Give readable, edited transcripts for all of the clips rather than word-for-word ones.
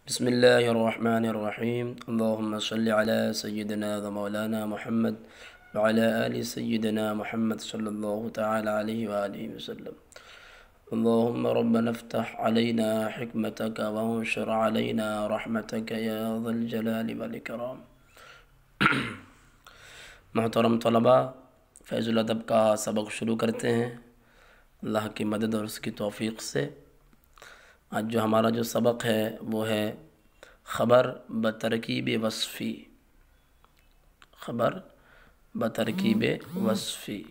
بسم الله الرحمن الرحيم اللهم صل على سيدنا ومولانا محمد وعلى آل سيدنا محمد صلى الله تعالى عليه وآله وسلم. اللهم ربنا افتح علينا حكمتك وانشر علينا رحمتك يا ذا الجلال والإكرام. محترم طلباء، فیض الادب کا سبق شروع کرتے ہیں اللہ کی مدد اور اس کی توفیق سے. آج جو ہمارا سبق ہے وہ ہے خبر بترکیب وصفی. خبر بترکیب وصفی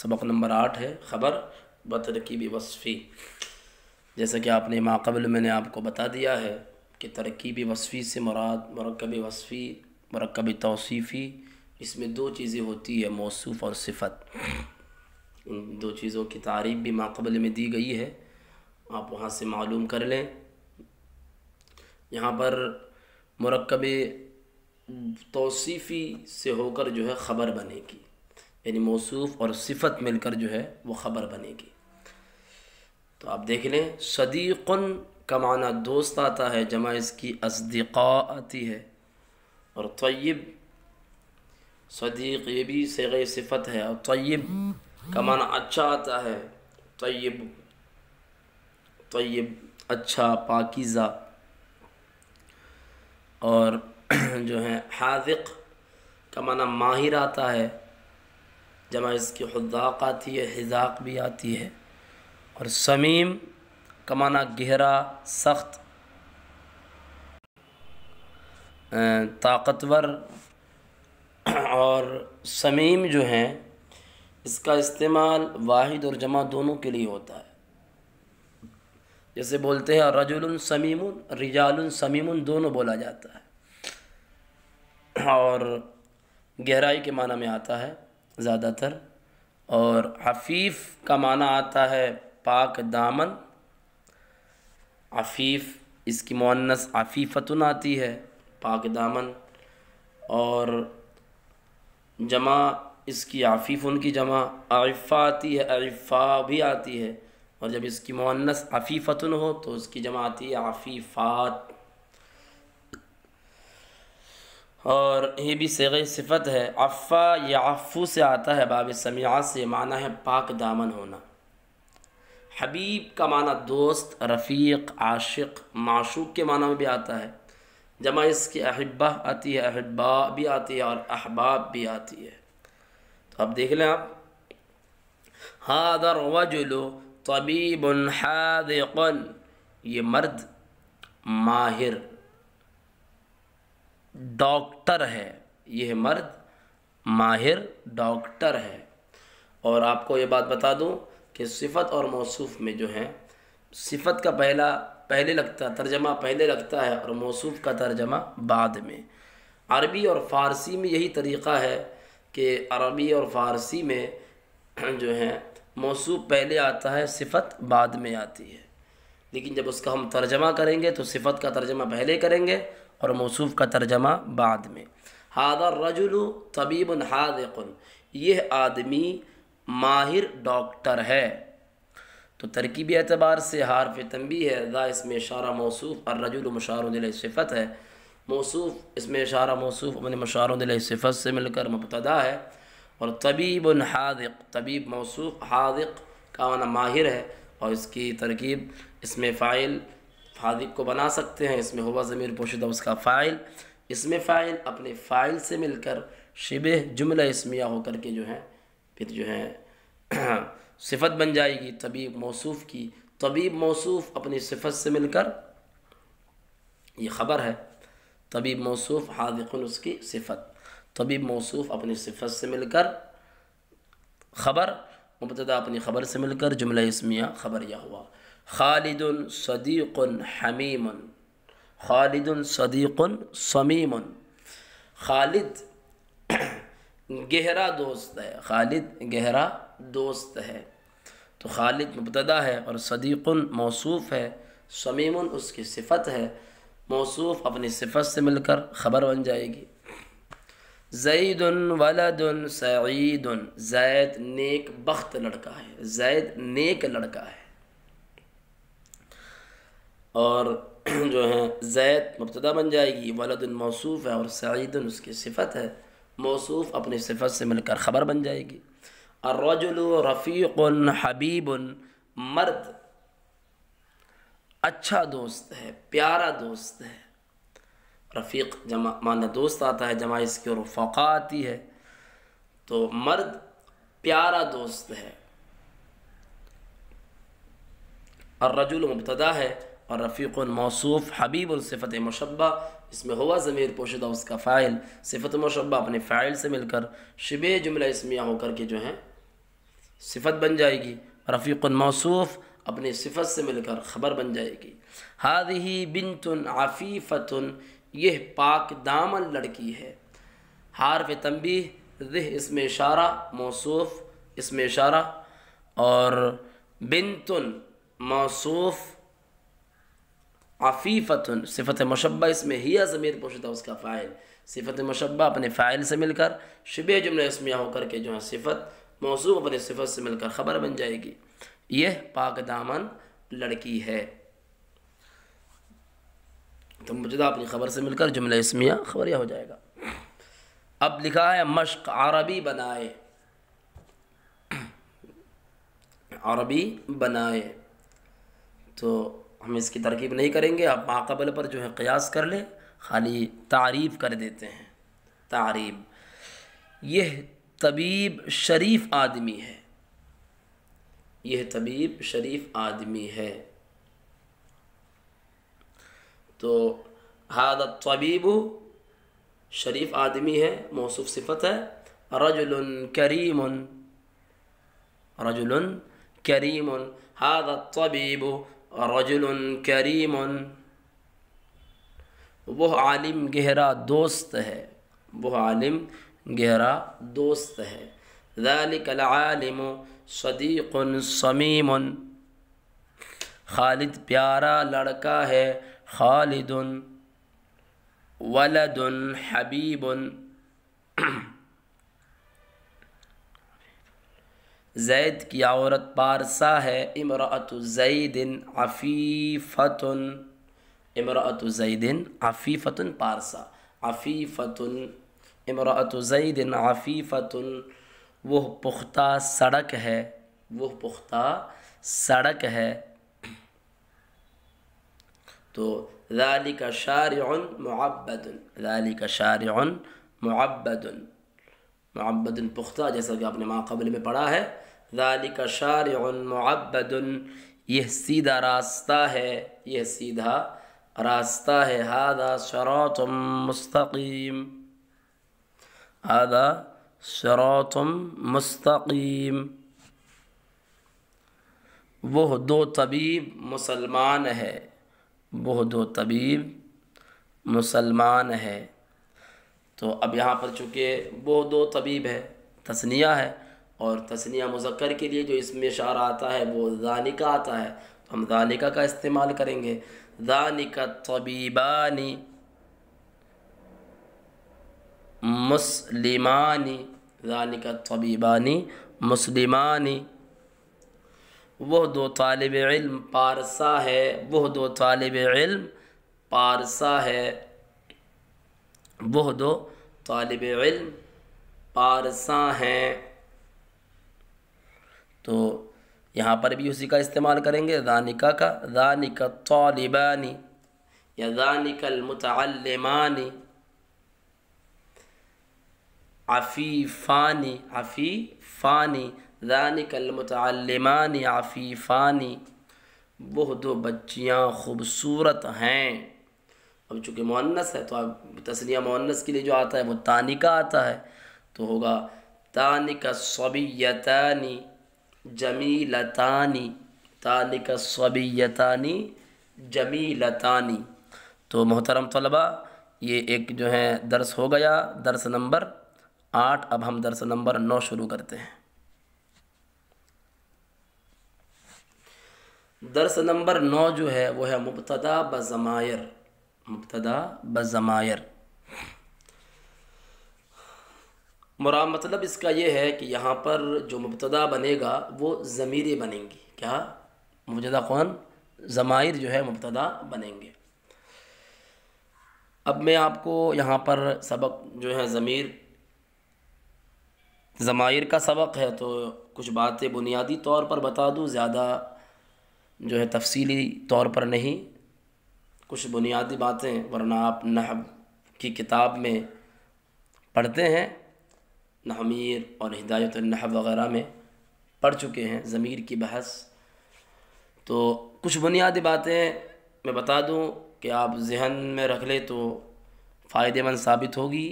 سبق نمبر 8 ہے، خبر بترکیب وصفی. جیسا کہ آپ نے ما قبل میں نے آپ کو بتا دیا ہے کہ ترکیب وصفی سے مراد مرکب وصفی، مرکب توصیفی، اس میں دو چیزیں ہوتی ہے، موصوف اور صفت. ان دو چیزوں کی تعریف بھی ما قبل میں دی گئی ہے، آپ وہاں سے معلوم کر لیں. یہاں پر مرکب توصیفی سے ہو کر خبر بنے گی، یعنی موصوف اور صفت مل کر وہ خبر بنے گی. تو آپ دیکھ لیں، صدیق کا معنی دوست آتا ہے، جمع اس کی اصدقاء آتی ہے. اور طیب، صدیق یہ بھی صیغہ صفت ہے، اور طیب کا معنی اچھا آتا ہے. طیب اچھا، پاکیزہ. اور حاذق کا معنی ماہر آتا ہے، جمع اس کی حذاق آتی ہے، حذاق بھی آتی ہے. اور سمیم کا معنی گہرا، سخت، طاقتور. اور سمیم اس کا استعمال واحد اور جمع دونوں کے لیے ہوتا ہے. جیسے بولتے ہیں رجل سمیم، رجال سمیم، دونوں بولا جاتا ہے. اور گہرائی کے معنی میں آتا ہے زیادہ تر. اور عفیف کا معنی آتا ہے پاک دامن. عفیف اس کی مؤنث عفیفتن آتی ہے، پاک دامن. اور جمع اس کی عفیفن کی جمع اعفا آتی ہے، اعفا بھی آتی ہے. اور جب اس کی مؤنث عفیفتن ہو تو اس کی جمع آتی ہے عفیفات. اور یہ بھی صیغہ صفت ہے. عفا یا عفو سے آتا ہے، باب سمیعہ سے، معنی ہے پاک دامن ہونا. حبیب کا معنی دوست، رفیق، عاشق، معشوق کے معنی میں بھی آتا ہے. جمع اس کی احبہ آتی ہے، احباء بھی آتی ہے، اور احباب بھی آتی ہے. تو اب دیکھ لیں آپ، ھذا الرجل طبیب حاذق، یہ مرد ماہر ڈاکٹر ہے. یہ مرد ماہر ڈاکٹر ہے. اور آپ کو یہ بات بتا دوں کہ صفت اور موصوف میں صفت کا پہلے لگتا ہے، ترجمہ پہلے لگتا ہے، اور موصوف کا ترجمہ بعد میں. عربی اور فارسی میں یہی طریقہ ہے کہ عربی اور فارسی میں موصوف پہلے آتا ہے، صفت بعد میں آتی ہے. لیکن جب اس کا ہم ترجمہ کریں گے تو صفت کا ترجمہ پہلے کریں گے اور موصوف کا ترجمہ بعد میں. ھذا الرجل طبیب حاذق، یہ آدمی ماہر ڈاکٹر ہے. تو ترکیبی اعتبار سے حرف تنبیہ ہے. ذا اس میں اشارہ موصوف، الرجل مشار الیہ صفت ہے. موصوف اس میں اشارہ موصوف اپنے مشار الیہ صفت سے مل کر مبتدا ہے. اور طبیب حاذق، طبیب موصوف، حاذق کا معنی ماہر ہے. اور اس کی ترکیب اس میں فاعل حاذق کو بنا سکتے ہیں. اس میں ہوا ضمیر پوشیدہ اس کا فاعل، اس میں فاعل اپنے فاعل سے مل کر شبہ جملہ اسمیہ ہو کر کے پھر صفت بن جائے گی طبیب موصوف کی. طبیب موصوف اپنی صفت سے مل کر یہ خبر ہے. طبیب موصوف، حاذق اس کی صفت. طبیب موصوف اپنی صفت سے مل کر خبر، مبتدا اپنی خبر سے مل کر جملہ اسمیہ خبریہ ہوا. خالد صدیق حمیم، خالد صدیق صمیم. خالد گہرا دوست ہے، خالد گہرا دوست ہے. تو خالد مبتدا ہے اور صدیق موصوف ہے، صمیم اس کی صفت ہے. موصوف اپنی صفت سے مل کر خبر بن جائے گی. زید ولد سعید، زید نیک بخت لڑکا ہے، زید نیک لڑکا ہے. اور جو ہے زید مبتدا بن جائے گی، ولد موصوف ہے اور سعید اس کی صفت ہے، موصوف اپنی صفت سے مل کر خبر بن جائے گی۔ الرجل رفیق حبیب، مرد اچھا دوست ہے، پیارا دوست ہے۔ رفیق جمع معنی دوست آتا ہے، جمع اس کی اور رفقا آتی ہے، تو مرد پیارا دوست ہے۔ الرجل مبتدا ہے اور رفیق موصوف، حبیب صفت مشبہ، اس میں ہوا ضمیر پوشیدہ اس کا فاعل، صفت مشبہ اپنے فاعل سے مل کر شبہ جملہ اسمیہ ہو کر کے جو ہے صفت بن جائے گی۔ رفیق موصوف اپنی صفت سے مل کر خبر بن جائے گی۔ ہذہ بنت عفیفۃ، یہ پاک دامن لڑکی ہے۔ حرف تنبیہ، ذہ اسم اشارہ، موصوف اسم اشارہ، اور بنتن موصوف، عفیفتن صفت مشبہ، اس میں ہی ضمیر پوشیدہ اس کا فاعل، صفت مشبہ اپنے فاعل سے مل کر شبہ جملہ اسمیہ ہو کر کے جو ہے صفت موصوف اپنے صفت سے مل کر خبر بن جائے گی۔ یہ پاک دامن لڑکی ہے، تو مبتدا اپنی خبر سے مل کر جملہ اسمیہ خبریہ ہو جائے گا۔ اب لکھا ہے مشق، عربی بنائے، عربی بنائے، تو ہم اس کی ترکیب نہیں کریں گے، آپ ماقبل پر جو ہے قیاس کر لیں، خالی تعریف کر دیتے ہیں۔ تعریب، یہ طبیب شریف آدمی ہے، یہ طبیب شریف آدمی ہے، تو ھذا الطبیب شریف آدمی ہے، موصوف صفت ہے۔ رجل کریم، رجل کریم، ھذا الطبیب رجل کریم، وہ عالم گہرا دوست ہے، وہ عالم گہرا دوست ہے۔ ذلک العالم صدیق صمیم، خالد پیارا لڑکا ہے، خالد ولد حبیب، زید کی عورت پارسا ہے، امرأۃ زید عفیفۃ، امرأۃ زید عفیفۃ پارسا، عفیفۃ امرأۃ زید عفیفۃ، وہ پختہ سڑک ہے، وہ پختہ سڑک ہے، تو ذالک شارع معبد، ذالک شارع معبد، معبد پختہ، جیسا کہ آپ نے ماقبل میں پڑھا ہے، ذالک شارع معبد، یہ سیدھا راستہ ہے، یہ سیدھا راستہ ہے، ھذا صراط مستقیم، ھذا صراط مستقیم، وہ دو طبیب مسلمان ہے، وہ دو طبیب مسلمان ہے، تو اب یہاں پر چونکہ وہ دو طبیب ہے تثنیہ ہے، اور تثنیہ مذکر کے لیے جو اسم اشارہ آتا ہے وہ ذالک آتا ہے، تو ہم ذالک کا استعمال کریں گے۔ ذالک الطبیبان مسلمان، ذالک الطبیبان مسلمان، وہ دو طالب علم پارسا ہے، وہ دو طالب علم پارسا ہے، وہ دو طالب علم پارسا ہیں، تو یہاں پر بھی اسی کا استعمال کریں گے، ذالک کا، ذالک الطالبان یا ذالک المتعلمان عفیفان، عفیفان، ذالک المتعلمان عفیفان، وہ دو بچیاں خوبصورت ہیں۔ اب چونکہ مؤنث ہے تو اب تثنیہ مؤنث کے لیے جو آتا ہے وہ تانکہ آتا ہے، تو ہوگا تانک الصبیتان جمیلتان، تانک الصبیتان جمیلتان۔ تو محترم طلبہ، یہ ایک جو ہے درس ہو گیا، درس نمبر 8، اب ہم درس نمبر 9 شروع کرتے ہیں۔ درس نمبر 9 جو ہے وہ ہے مبتدا بضمائر، مبتدا بضمائر۔ مراد مطلب اس کا یہ ہے کہ یہاں پر جو مبتدا بنے گا وہ ضمیریں بنیں گی۔ کیا مبتدا کون؟ ضمائر جو ہے مبتدا بنیں گے۔ اب میں آپ کو یہاں پر سبق جو ہے ضمائر کا سبق ہے، تو کچھ باتیں بنیادی طور پر بتا دوں، زیادہ جو ہے تفصیلی طور پر نہیں، کچھ بنیادی باتیں، ورنہ آپ نحو کی کتاب میں پڑھتے ہیں، نحویر اور ہدایت النحو وغیرہ میں پڑھ چکے ہیں ضمیر کی بحث۔ تو کچھ بنیادی باتیں میں بتا دوں کہ آپ ذہن میں رکھ لیں تو فائدہ مند ثابت ہوگی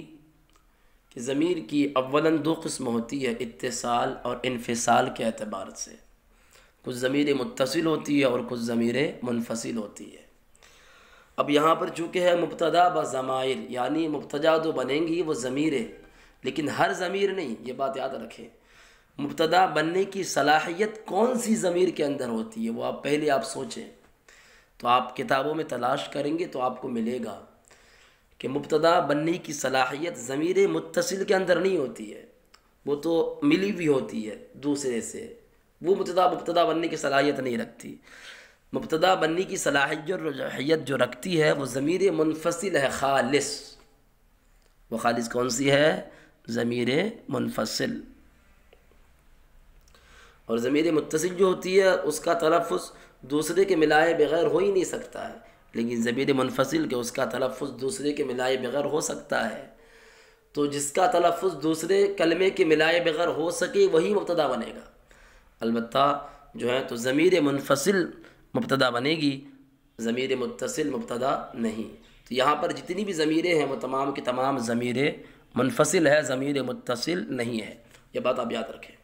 کہ ضمیر کی اولاً دو قسم ہوتی ہے، اتصال اور انفصال کے اعتبار سے۔ کچھ ضمیر متصل ہوتی ہے اور کچھ ضمیر منفصل ہوتی ہے۔ اب یہاں پر چونکہ ہے مبتدا و ضمائر، یعنی مبتدا جو بنیں گی وہ ضمیریں، لیکن ہر ضمیر نہیں، یہ بات یاد رکھیں۔ مبتدا بننے کی صلاحیت کون سی ضمیر کے اندر ہوتی ہے وہ پہلے آپ سوچیں، تو آپ کتابوں میں تلاش کریں گے تو آپ کو ملے گا کہ مبتدا بننے کی صلاحیت ضمیر متصل کے اندر نہیں ہوتی ہے، وہ تو ملی ہوئی ہوتی ہے دوسرے سے، وہ مبتدا بننے کی صلاحیت نہیں رکھتی۔ مبتدا بننے کی صلاحیت جو رکھتی ہے وہ ضمیر منفصل ہے، خالص۔ وہ خالص کون سی ہے؟ ضمیر منفصل۔ اور ضمیر متصل جو ہوتی ہے اس کا تلفظ دوسرے کے ملائے بغیر ہو ہی نہیں سکتا ہے، لیکن ضمیر منفصل کے اس کا تلفظ دوسرے کے ملائے بغیر ہو سکتا ہے۔ تو جس کا تلفظ دوسرے کلمے کے ملائے بغیر ہو سکے وہی مبتدا بنے گا۔ البتہ جو ہے تو ضمیر منفصل مبتدا بنے گی، ضمیر متصل مبتدا نہیں۔ تو یہاں پر جتنی بھی ضمیریں ہیں وہ تمام کی تمام ضمیر منفصل ہے، ضمیر متصل نہیں ہے، یہ بات آپ یاد رکھیں۔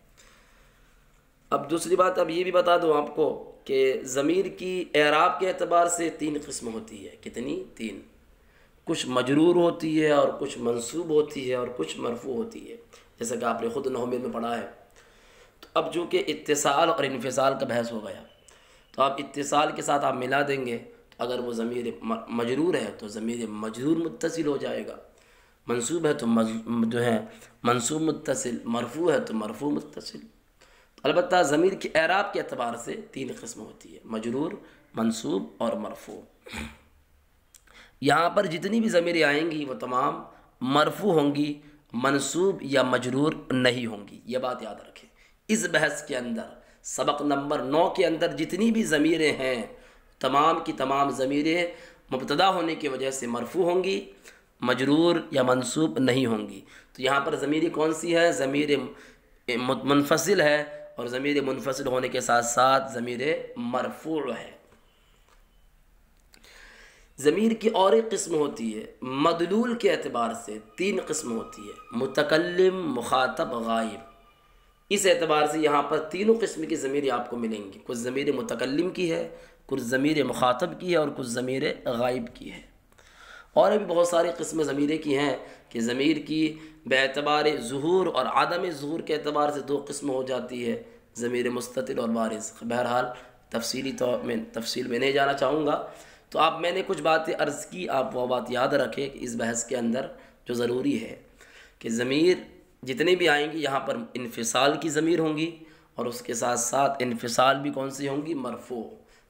اب دوسری بات اب یہ بھی بتا دوں آپ کو کہ ضمیر کی اعراب کے اعتبار سے تین قسم ہوتی ہے۔ کتنی؟ تین۔ کچھ مجرور ہوتی ہے اور کچھ منصوب ہوتی ہے اور کچھ مرفوع ہوتی ہے، جیسا کہ آپ نے خود نحو میں پڑھا ہے۔ تو اب چونکہ اتصال اور انفصال کا بحث ہو گیا، تو آپ اتصال کے ساتھ آپ ملا دیں گے، تو اگر وہ ضمیر مجرور ہے تو ضمیر مجرور متصل ہو جائے گا، منصوب ہے تو جو ہے منصوب متصل، مرفوع ہے تو مرفوع متصل۔ البتہ ضمیر کی اعراب کے اعتبار سے تین قسم ہوتی ہے، مجرور، منصوب اور مرفوع۔ یہاں پر جتنی بھی ضمیریں آئیں گی وہ تمام مرفوع ہوں گی، منصوب یا مجرور نہیں ہوں گی، یہ بات یاد رکھیں۔ اس بحث کے اندر سبق نمبر 9 کے اندر جتنی بھی ضمیریں ہیں تمام کی تمام ضمیریں مبتدا ہونے کی وجہ سے مرفوع ہوں گی، مجرور یا منصوب نہیں ہوں گی۔ تو یہاں پر ضمیر کون سی ہے؟ ضمیر منفصل ہے، اور ضمیر منفصل ہونے کے ساتھ ساتھ ضمیر مرفوع ہے۔ ضمیر کی اور ایک قسم ہوتی ہے مدلول کے اعتبار سے، تین قسم ہوتی ہے، متکلم، مخاطب، غائب۔ اس اعتبار سے یہاں پر تینوں قسم کی ضمیریں آپ کو ملیں گی، کچھ ضمیر متکلم کی ہے، کچھ ضمیر مخاطب کی ہے اور کچھ ضمیر غائب کی ہے۔ اور بھی بہت ساری قسمیں ضمیریں کی ہیں کہ ضمیر کی باعتبار ظہور اور عدم ظہور کے اعتبار سے دو قسم ہو جاتی ہے، ضمیر مستتر اور بارز۔ بہرحال تفصیل میں نہیں جانا چاہوں گا، تو میں نے کچھ باتیں عرض کی، آپ وہ بات یاد رکھیں کہ اس بحث کے اندر جو ضروری ہے کہ ضمیر جتنے بھی آئیں گی یہاں پر انفصال کی ضمیر ہوں گی، اور اس کے ساتھ ساتھ انفصال بھی کون سی ہوں گی؟ مرفوع۔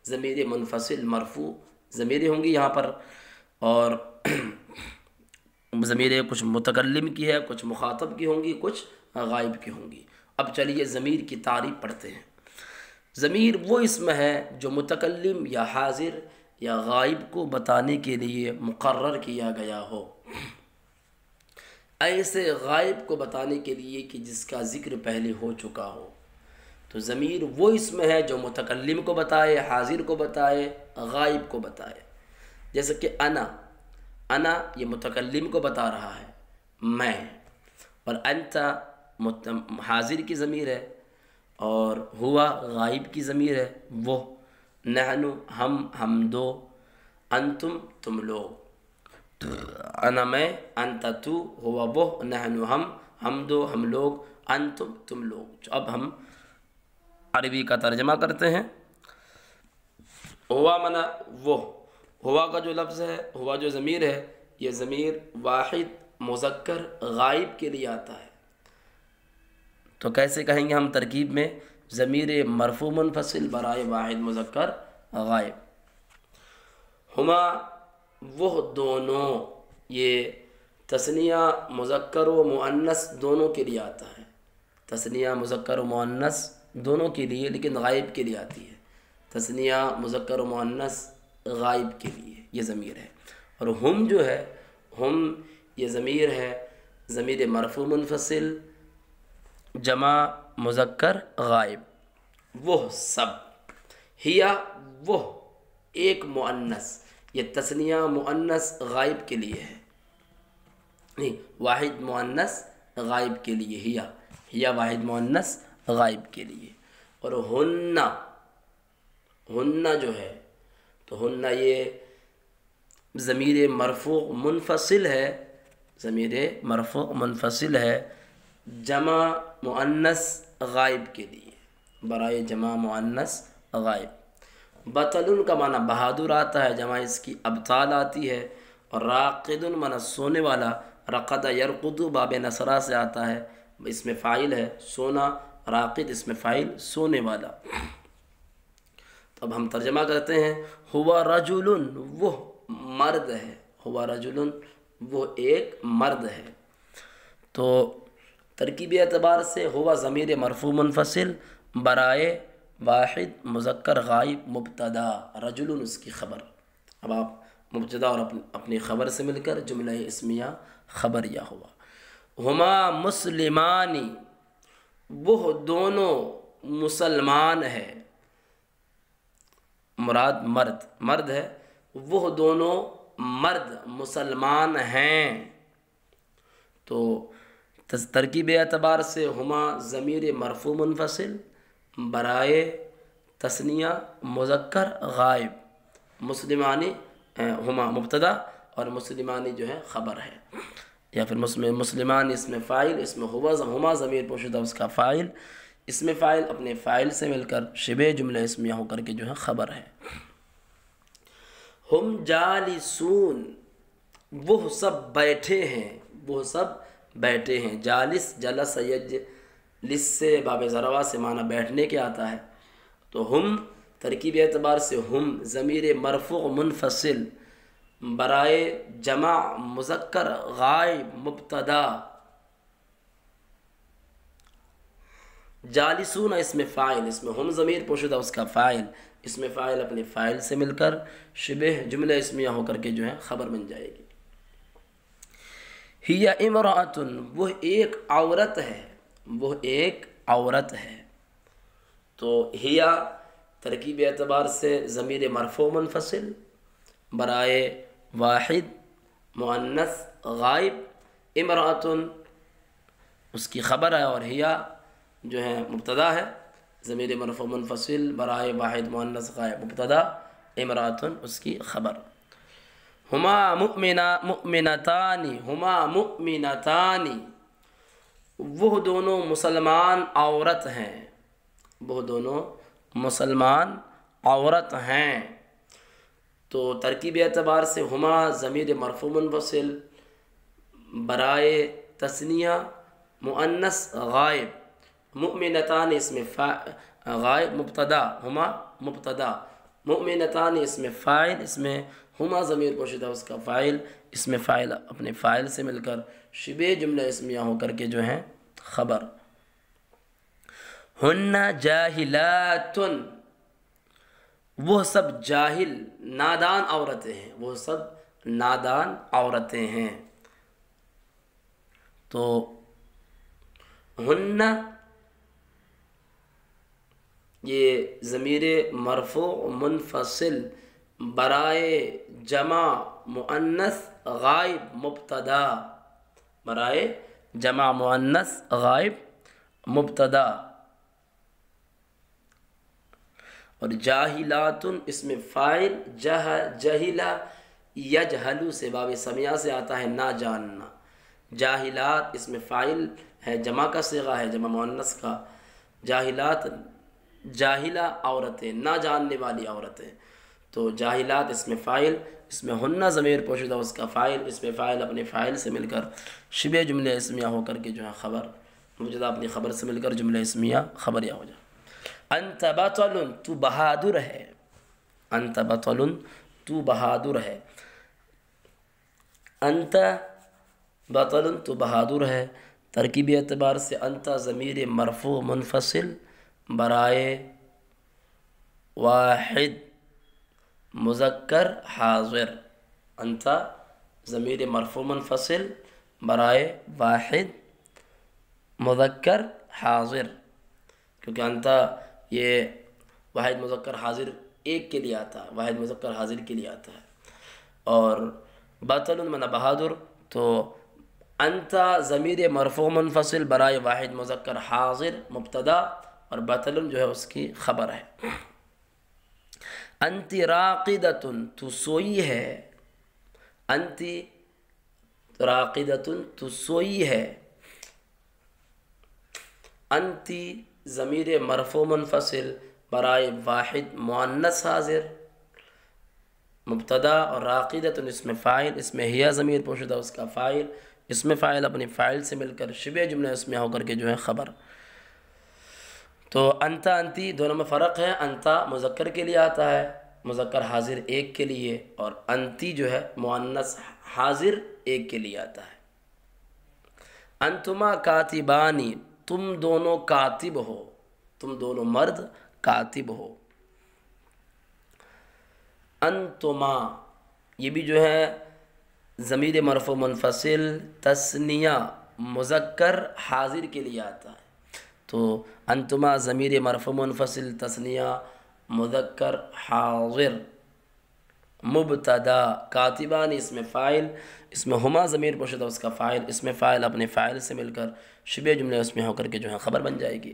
ضمیر منفصل مرفوع ضمیریں ہوں گی یہاں پر، اور ضمیریں کچھ متکلم کی ہے، کچھ مخاطب کی ہوں گی، کچھ غائب کی ہوں گی۔ اب چلیے ضمیر کی تعریف پڑھتے ہیں۔ ضمیر وہ اسم ہے جو متکلم یا حاضر یا غائب کو بتانے کے لیے مقرر کیا گیا ہو، ایسے غائب کو بتانے کے لیے کہ جس کا ذکر پہلے ہو چکا ہو۔ تو ضمیر وہ اسم ہے جو متکلم کو بتائے، حاضر کو بتائے، غائب کو بتائے۔ جیسے کہ انا یہ متکلم کو بتا رہا ہے، میں، اور انت حاضر کی ضمیر ہے، اور ہوا غائب کی ضمیر ہے، وہ، نحن ہم دو، انتم تم لوگ، انا میں، انت تو، ہوا وہ، نحن ہم دو ہم لوگ، انتم تم لوگ۔ اب ہم عربی کا ترجمہ کرتے ہیں۔ ہوا منا وہ، ہوا کا جو لفظ ہے، ہوا جو ضمیر ہے، یہ ضمیر واحد مذکر غائب کے لیے آتا ہے۔ تو کیسے کہیں گے ہم ترکیب میں؟ ضمیر مرفوع منفصل برائے واحد مذکر غائب. ہما وہ دونوں، یہ تثنیہ مذکر و مؤنث دونوں کے لیے آتا ہے. تثنیہ مذکر و مؤنث دونوں کے لیے، لیکن غائب کے لیے آتی ہے. تثنیہ مذکر و مؤنث غائب کے لیے یہ ضمیر ہے. اور ہم جو ہے، ہم یہ ضمیر ہے، ضمیر مرفوع منفصل جمع مذکر غائب. وہ سب، ہیا وہ ایک مؤنث، یہ تثنیہ مؤنث غائب کے لیے ہے، نہیں واحد مؤنث غائب کے لیے. ہیا واحد مؤنث غائب کے لیے. اور ہن جو ہے تو ہن یہ ضمیر مرفوع منفصل ہے، ضمیر مرفوع منفصل ہے جمع مؤنث غائب کے لیے، برائے جمع مؤنث غائب. بطل کا معنی بہادر آتا ہے، جمع اس کی ابطال آتی ہے. اور راقد معنی سونے والا، رقد یرقد باب نصرہ سے آتا ہے، اس میں فاعل ہے سونا، راقد اس میں فاعل سونے والا. تو اب ہم ترجمہ کرتے ہیں. ہوا رجل وہ مرد ہے، ہوا رجل وہ ایک مرد ہے. تو ترکیبی اعتبار سے ہوا ضمیر مرفوع منفصل برائے واحد مذکر غائب مبتدا، رجل اس کی خبر. اب آپ مبتدا اور اپنی خبر سے مل کر جملہ اسمیہ خبریہ ہوا. ہما مسلمانی وہ دونوں مسلمان ہے، مراد مرد ہے، وہ دونوں مرد مسلمان ہیں. تو ترکیب اعتبار سے ہما ضمیر مرفوع منفصل برائے تثنیہ مذکر غائب، مسلمانی ہما مبتدا اور مسلمانی جو ہے خبر ہے. یا پھر مسلمان اس میں فاعل، اس میں ہما ضمیر پوشیدہ اس کا فاعل، اس میں فاعل اپنے فاعل سے مل کر شبہ جملہ اسمیہ ہو کر کے جو ہے خبر ہے. ہم جالسون وہ سب بیٹھے ہیں، وہ سب بیٹھے ہیں. جالس جلس یجلس سے باب ذروا سے معنی بیٹھنے کے آتا ہے. تو ہم ترکیب اعتبار سے ہم ضمیر مرفوع منفصل برائے جمع مذکر غائب مبتدا، جالسون اس میں فاعل، اس میں ہم ضمیر پوشیدہ اس کا فاعل، اس میں فاعل اپنے فاعل سے مل کر شبہ جملہ اسمیہ ہو کر کے جو ہے خبر بن جائے گی. ہی امرأۃ وہ ایک عورت ہے، وہ ایک عورت ہے. تو ہیا ترکیب اعتبار سے ضمیر مرفوع منفصل برائے واحد مؤنث غائب، امرأۃ اس کی خبر ہے اور ہیا جو ہے مبتدا ہے. ضمیر مرفوع منفصل برائے واحد مؤنث غائب مبتدا، امرأۃ اس کی خبر. ہما مؤمنتانی، ہما مؤمنتانی وہ دونوں مسلمان عورت ہیں، وہ دونوں مسلمان عورت ہیں. تو ترکیب اعتبار سے ہما ضمیر مرفوع منفصل برائے تثنیہ مؤنث غائب، مؤمنتان اس میں غائب مبتدا، ہما مبتدا، مؤمنتان اس میں فاعل، اس میں ہما ضمیر پوشیدہ اس کا فاعل، اس میں فاعل اپنے فاعل سے مل کر شبہ جملہ اسمیہ ہو کر کے جو ہے خبر. ہن جاہلات وہ سب جاہل نادان عورتیں ہیں، وہ سب نادان عورتیں ہیں. تو ہن یہ ضمیر مرفوع منفصل برائے جمع مؤنث غائب مبتدا، برائے جمع مؤنث غائب مبتدا. اور جاہلات اس میں فاعل، جہلا یجہلو سے باب سمیہ سے آتا ہے نہ جاننا. جاہلات اس میں فاعل ہے، جمع کا صیغہ ہے، جمع مؤنث کا. جاہلات جاہلہ عورتیں، نہ جاننے والی عورتیں. تو جاہلات اس میں فاعل، اس میں ہن ضمیر پوشیدہ اس کا فاعل، اس میں فاعل اپنے فاعل سے مل کر شبہ جملہ اسمیہ ہو کر کے جو ہے خبر، مبتدا اپنی خبر سے مل کر جملہ اسمیہ خبریہ ہو جائے. انت بطل تو بہادر ہے، انت بطل تو بہادر ہے، انت بطل تو بہادر ہے۔ ترکیبی اعتبار سے انت ضمیر مرفوع منفصل برائے واحد مذکر حاضر، انت ضمیر مرفوع منفصل برائے واحد مذکر حاضر، کیونکہ انت یہ واحد مذکر حاضر ایک کے لیے آتا ہے، واحد مذکر حاضر کے لیے آتا ہے، اور بطل من بہادر، تو انت ضمیر مرفوع منفصل برائے واحد مذکر حاضر مبتدا، اور بطل جو ہے اس کی خبر ہے۔ انت راقدۃ تو سوئی ہے، انت راقدۃ تو سوئی ہے، انت ضمیر مرفوع منفصل برائے واحد مؤنث حاضر مبتدا، اور راقدۃ اسم فاعل، اس میں ہیا ضمیر پوشیدہ اس کا فاعل، اسم فاعل اپنی فاعل سے مل کر شبہ جملہ اسمیہ ہو کر کے جو ہے خبر۔ تو انتا انتی دونوں میں فرق ہے، انتا مذکر کے لیے آتا ہے مذکر حاضر ایک کے لیے، اور انتی جو ہے مؤنث حاضر ایک کے لیے آتا ہے۔ انتما کاتبانی تم دونوں کاتب ہو، تم دونوں مرد کاتب ہو۔ انتما یہ بھی جو ہے ضمیر مرفوع منفصل تثنیہ مذکر حاضر کے لیے آتا ہے، تو انتما ضمیر مرفوع منفصل تثنیہ مذکر حاضر مبتدا، کاتبان اس میں فاعل، اس میں ہما ضمیر پوشیدہ اس کا فاعل، اس میں فاعل اپنے فاعل سے مل کر شبہ جملے اس میں ہو کر کے جو ہے خبر بن جائے گی۔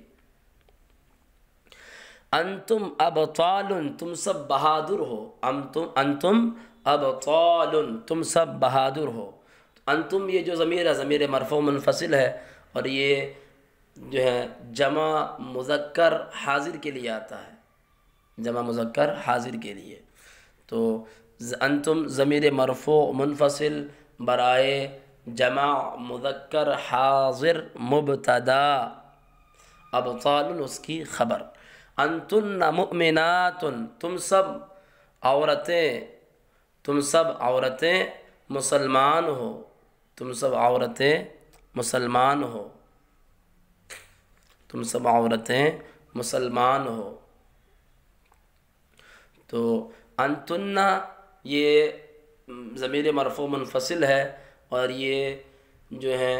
انتم ابطال تم سب بہادر ہو، انتم ابطال تم سب بہادر ہو۔ انتم یہ جو ضمیر ہے ضمیر مرفوع منفصل ہے، اور یہ جو ہے جمع مذکر حاضر کے لیے آتا ہے، جمع مذکر حاضر کے لیے، تو انتم ضمیر مرفوع منفصل برائے جمع مذکر حاضر مبتدا، ابطال اس کی خبر۔ انتن مؤمنات تم سب عورتیں، تم سب عورتیں مسلمان ہو، تم سب عورتیں مسلمان ہو، تم سب عورتیں مسلمان ہو۔ تو انتن یہ ضمیر مرفوع منفصل ہے، اور یہ جو ہے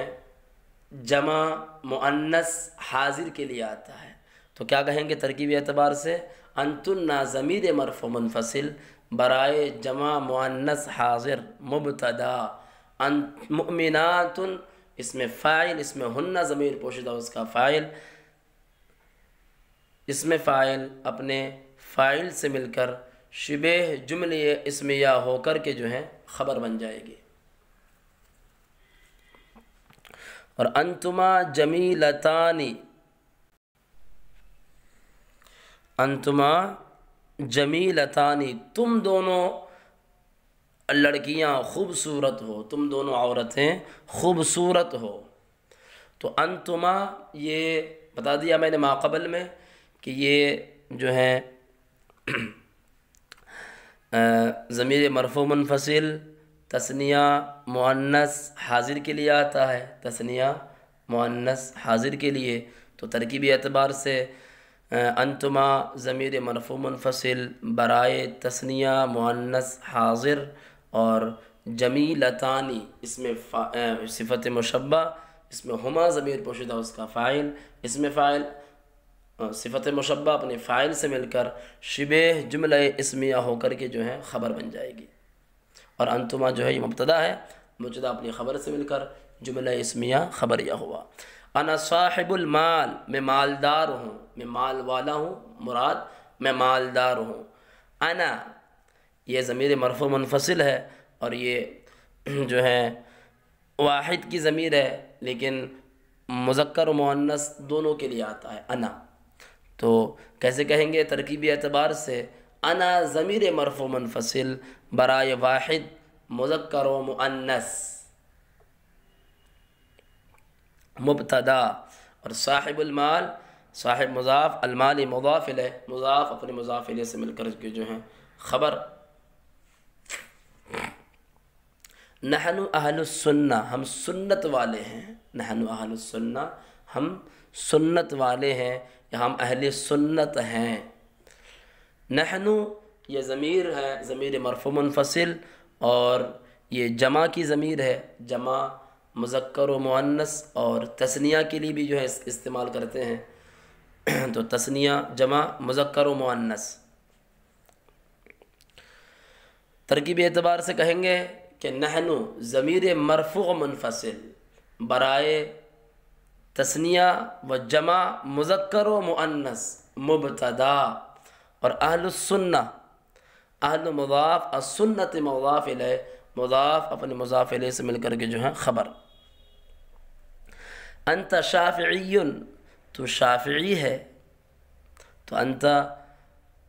جمع مؤنث حاضر کے لیے آتا ہے، تو کیا کہیں گے ترکیبی اعتبار سے؟ انتن ضمیر مرفوع منفصل برائے جمع مؤنث حاضر مبتدا، مؤمنات اس میں فاعل، اس میں ہن ضمیر پوشیدہ اس کا فاعل، اس میں فاعل اپنے فاعل سے مل کر شبہ جملہ اسمیہ ہو کر کے جو ہے خبر بن جائے گی۔ اور انتما جمیلتانی، انتما جمیلتانی تم دونوں لڑکیاں خوبصورت ہو، تم دونوں عورتیں خوبصورت ہو۔ تو انتما یہ بتا دیا میں نے ما قبل میں کہ یہ جو ہے ضمیر مرفوع منفصل تثنیہ مؤنث حاضر کے لیے آتا ہے، تثنیہ مؤنث حاضر کے لیے، تو ترکیبی اعتبار سے انتما ضمیر مرفوع منفصل برائے تثنیہ مؤنث حاضر، اور جمیلتانی اس میں صفت مشبہ، اس میں ہما ضمیر پوشیدہ اس کا فاعل، اس میں فاعل صفت مشبہ اپنے فاعل سے مل کر شبہ جملہ اسمیہ ہو کر کے جو ہے خبر بن جائے گی۔ اور انتما جو ہے یہ مبتدا ہے، مبتدا اپنی خبر سے مل کر جملہ اسمیہ خبریہ ہوا۔ انا صاحب المال میں مالدار ہوں، میں مال والا ہوں، مراد میں مالدار ہوں۔ انا یہ ضمیر مرفوع منفصل ہے، اور یہ جو ہے واحد کی ضمیر ہے، لیکن مذکر و مؤنث دونوں کے لیے آتا ہے انا، تو کیسے کہیں گے ترکیبی اعتبار سے؟ انا ضمیر مرفوع منفصل برائے واحد مذکر و مؤنث مبتدا، اور صاحب المال صاحب مضاف، المالی مضاف الیہ، مضاف اپنے مضاف الیہ سے مل کر کے جو ہیں خبر۔ نحن اہل السنہ، ہم سنت والے ہیں، نحن اہل السنہ، ہم سنت والے ہیں یا ہم اہل سنت ہیں۔ نحن یہ ضمیر ہے، ضمیر مرفوع منفصل، اور یہ جمع کی ضمیر ہے، جمع مذکر و مؤنث، اور تثنیہ کے لیے بھی جو ہے استعمال کرتے ہیں، تو تثنیہ جمع مذکر و مؤنث۔ ترکیبی اعتبار سے کہیں گے کہ نحن ضمیر مرفوع منفصل برائے تثنیہ و جمع مذکر و مؤنث مبتدا، اور اہل السنہ، اہل مضاف، السنت مضاف الیہ، مضاف اپنے مضاف الیہ سے مل کر کے جو ہے خبر۔ انت شافعی، تو شافعی ہے، تو انت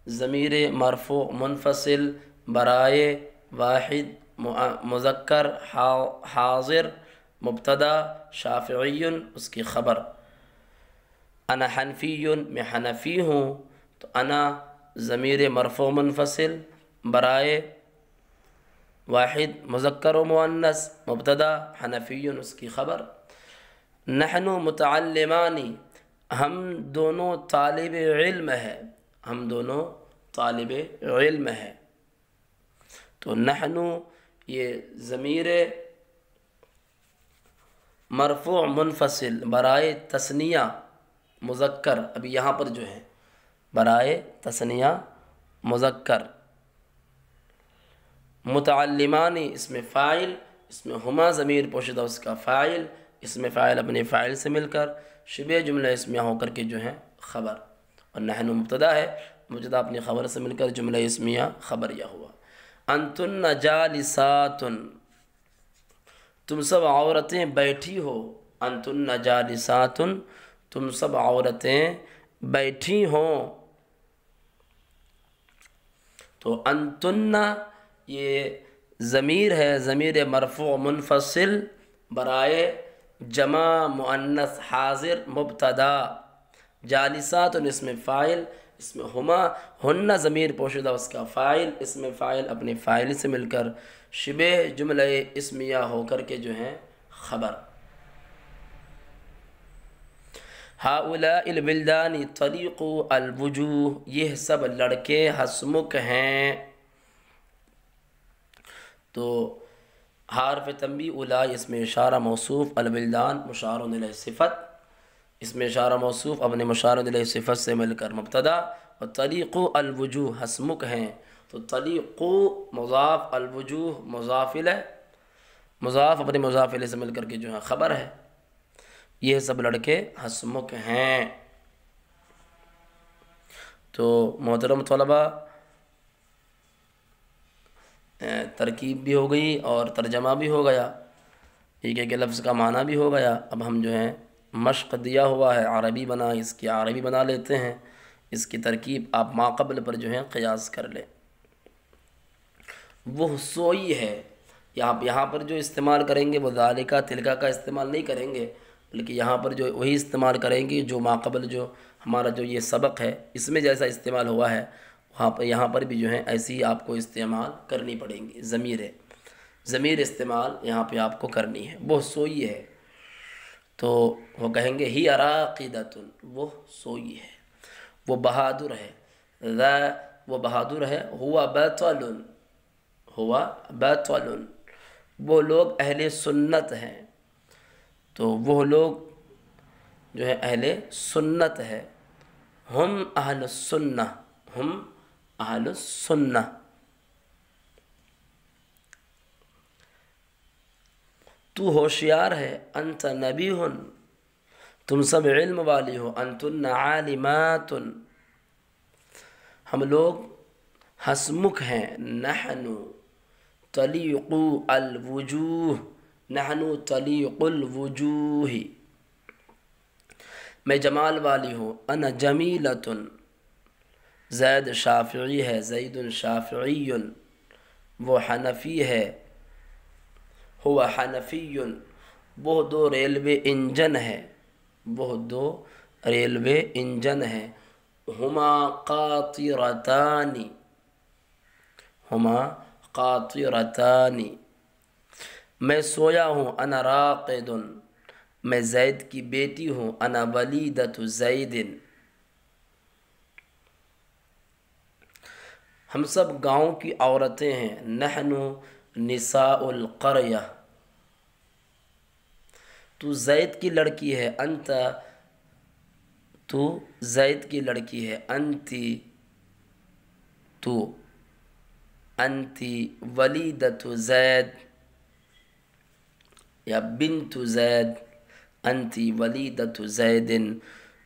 ضمیر مرفوع منفصل برائے واحد مذکر حاضر مبتدا شافعی، اس کی خبر۔ انا حنفی، میں حنفی ہوں، تو انا ضمیر مرفوع منفصل برائے واحد مذکر و مؤنث مبتدا حنفی، اس کی خبر۔ نحن متعلمانی، ہم دونوں طالب علم ہیں، ہم دونوں طالب علم ہیں، تو نحن یہ ضمیر مرفوع منفصل برائے تثنیہ مذکر، ابھی یہاں پر جو ہے برائے تثنیہ مذکر، متعلمانی اس میں فاعل، اس میں ہما ضمیر پوشیدہ اس کا فاعل، اس میں فاعل اپنے فاعل سے مل کر شبہ جملہ اسمیہ ہو کر کے جو ہے خبر، اور نحن مبتدا ہے، مبتدا اپنی خبر سے مل کر جملہ اسمیہ خبریہ ہوا۔ انتن جالسات، تم سب عورتیں بیٹھی ہو، انتن جالسات، تم سب عورتیں بیٹھی ہوں، تو انتن یہ ضمیر ہے، ضمیر مرفوع منفصل برائے جمع مؤنث حاضر مبتدا، جالسات اس میں فاعل، اس میں ہما ہن ضمیر پوشیدہ اس کا فاعل، اس میں فاعل اپنے فاعل سے مل کر شبہ جملہ اسمیہ ہو کر کے جو ہے خبر۔ ہؤلاء الولدان طلیق الوجوہ، یہ سب لڑکے ہسمکھ ہیں، تو حرف تنبیہ اولا، اس میں اشارہ موصوف، الولدان مشار الیہ صفت، اس میں اشارہ موصوف اپنے مشار الیہ صفت سے مل کر مبتدا، اور طلیق الوجوہ ہسمکھ ہیں، تو طلیق مضاف، الوجوہ مضاف الیہ، مضاف اپنے مضاف الیہ سے مل کر کے جو ہے خبر ہے، یہ سب لڑکے ہسمکھ ہیں۔ تو محترم طلبہ، ترکیب بھی ہو گئی اور ترجمہ بھی ہو گیا، ایک ایک لفظ کا معنی بھی ہو گیا۔ اب ہم جو ہے مشق دیا ہوا ہے عربی بنا، اس کی عربی بنا لیتے ہیں، اس کی ترکیب آپ ماقبل پر جو ہے قیاس کر لیں۔ وہ سوئی ہے، یہاں پر جو استعمال کریں گے وہ ذالکا تلکا کا استعمال نہیں کریں گے، بلکہ یہاں پر جو وہی استعمال کریں گے جو ماقبل جو ہمارا جو یہ سبق ہے اس میں جیسا استعمال ہوا ہے، یہاں پر بھی جو ہے ایسی آپ کو استعمال کرنی پڑیں گی، ضمیر استعمال یہاں پہ آپ کو کرنی ہے۔ وہ سوئی ہے، تو وہ کہیں گے ہی راقدۃ، وہ سوئی ہے، وہ بہادر ہے، وہ بہادر ہے، ہوا بطل، ہوا بطل، وہ لوگ اہل سنت ہیں، تو وہ لوگ جو ہے اہل سنت ہے، ہم اہل السنہ، ہم اہل السنہ۔ تو ہوشیار ہے، انت نبی، تم سب علم والی ہو، انتن عالمات، ہم لوگ ہسمکھ ہیں، نحن طلیق الوجوہ، نحن طلیق الوجوہ، میں جمال والی ہوں، انا جمیلۃ، زید شافعی ہے، زید شافعی، وہ حنفی ہے، ہوا حنفی، وہ دو ریلوے انجن ہے، وہ دو ریلوے انجن ہے. ہما قاطرتانی، ہما قاطرتانی. میں سویا ہوں، انا راقد، میں زید کی بیٹی ہوں، انا ولیدۃ زید. ہم سب گاؤں کی عورتیں ہیں. نحن نساء القریہ، تو زید کی لڑکی ہے. انت، تو زید کی لڑکی ہے. انتی، تو انتی ولیدۃ زید یا بنت زید. انتی ولیدۃ زید،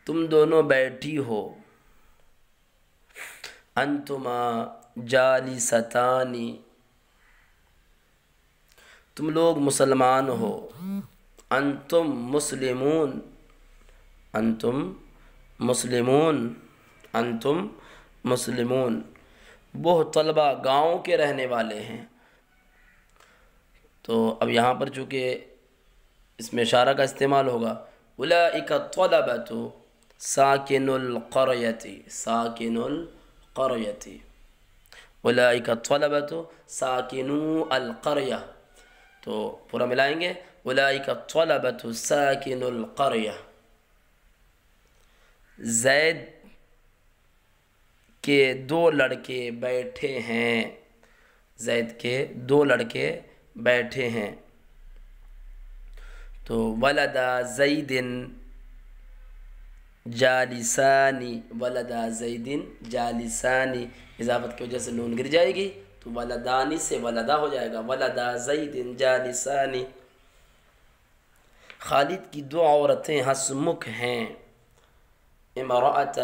تم دونوں بیٹھی ہو. انتما جالستانی، تم لوگ مسلمان ہو. انتم مسلمون، انتم مسلمون، انتم مسلمون. وہ طلبہ گاؤں کے رہنے والے ہیں. تو اب یہاں پر چونکہ اس میں اشارہ کا استعمال ہوگا. اولئک الطلبۃ ساکن القریۃ، ساکن القریۃ. اولئک الطلبۃ ساکنو القریہ، تو پورا ملائیں گے. اولئک الطلبۃ ساکن القریہ. زید کے دو لڑکے بیٹھے ہیں، زید کے دو لڑکے بیٹھے ہیں. تو ولد زید جالسانی، ولد زید جالسانی، اضافت کی وجہ سے نون گر جائے گی تو ولدانی سے ولدہ ہو جائے گا. ولد زید جالسانی. خالد کی دو عورتیں ہنسمکھ ہیں. امرأۃ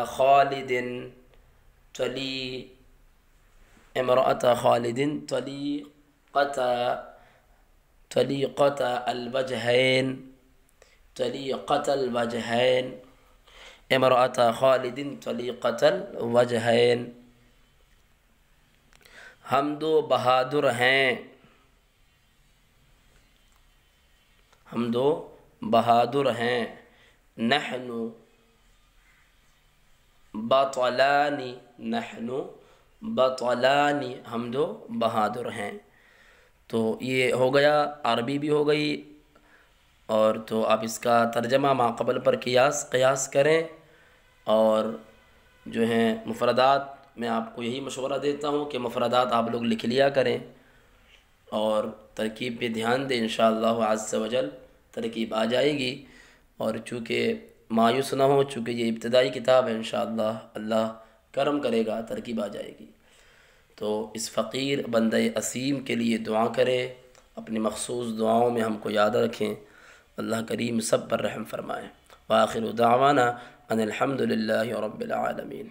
خالد تلی، امرأۃ خالد طلیقۃ، طلیقۃ الوجہین، طلیقۃ الوجہین. امرأۃ خالد طلیقۃ الوجہین. ہم دو بہادر ہیں، ہم دو بہادر ہیں. نحن بطلانی، نحن بطلانی، ہم دو بہادر ہیں. تو یہ ہو گیا، عربی بھی ہو گئی. اور تو آپ اس کا ترجمہ ما قبل پر قیاس کریں. اور جو ہیں مفردات، میں آپ کو یہی مشورہ دیتا ہوں کہ مفردات آپ لوگ لکھ لیا کریں اور ترکیب پہ دھیان دیں. انشاءاللہ عز و جل ترکیب آ جائے گی. اور چونکہ مایوس نہ ہو، چونکہ یہ ابتدائی کتاب ہے، انشاءاللہ اللہ کرم کرے گا، ترکیب آ جائے گی. تو اس فقیر بندہ اسیم کے لیے دعا کرے، اپنی مخصوص دعاؤں میں ہم کو یاد رکھیں. اللہ کریم سب پر رحم فرمائے. وآخر دعوانا ان الحمد للہ رب العالمین.